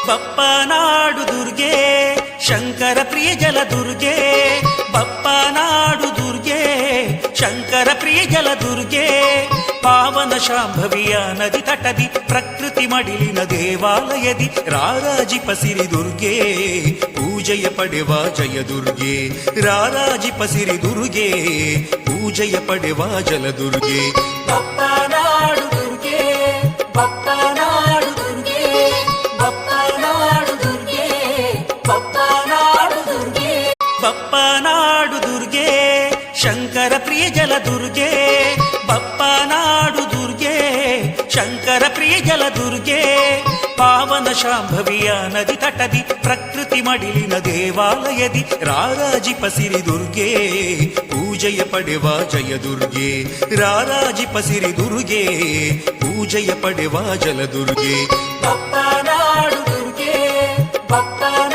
ಬಪ್ಪನಾಡು ದುರ್ಗೆ ಶಂಕರ ಪ್ರಿಯ ಜಲ ದುರ್ಗೆ ಬಪ್ಪನಾಡು ದುರ್ಗೆ ಶಂಕರ ಪ್ರಿಯ ಜಲ ದುರ್ಗೆ ಪಾವನ ಶಾಂಭವಿಯ ನದಿ ತಟದಿ ಪ್ರಕೃತಿ ಮಡಿಲಿನ ದೇವಾಲಯದಿ ರಾರಾಜಿಪ ಸಿರಿ ದುರ್ಗೆ ಪೂಜೆಯ ಪಡೆವ ಜಯ ದುರ್ಗೆ ರಾರಾಜಿಪ ಸಿರಿ ದುರ್ಗೆ ಪೂಜೆಯ ಪಡೆವ ಜಲ ದುರ್ಗೆ ಬಪ್ಪನಾಡು ದುರ್ಗೆ ಬಪ್ಪನಾಡು ದುರ್ಗೆ ಬಪ್ಪನಾಡು ದುರ್ಗೆ ಬಪ್ಪನಾಡು ದುರ್ಗೆ ಬಪ್ಪನಾಡು ದುರ್ಗೆ ಶಂಕರ ಪ್ರಿಯ ಜಲ ದುರ್ಗೆ ಬಪ್ಪನಾಡು ದುರ್ಗೆ ಶಂಕರ ಪ್ರಿಯ ಜಲ ದುರ್ಗೆ ಪಾವನ ಶಾಂಭವಿಯ ನದಿ ತಟದಿ ಪ್ರಕೃತಿ ಮಡಿಲಿನ ದೇವಾಲಯದಿ ರಾರಾಜಿಪ ಸಿರಿ ದುರ್ಗೆ ಪೂಜೆಯ ಪಡೆವ ಜಯ ದುರ್ಗೆ ರಾರಾಜಿಪ ಸಿರಿ ದುರ್ಗೆ ಪೂಜೆಯ ಪಡೆವ ಜಲ ದುರ್ಗೆ ಬಪ್ಪನಾಡು ದುರ್ಗೆ ಬಪ್ಪನ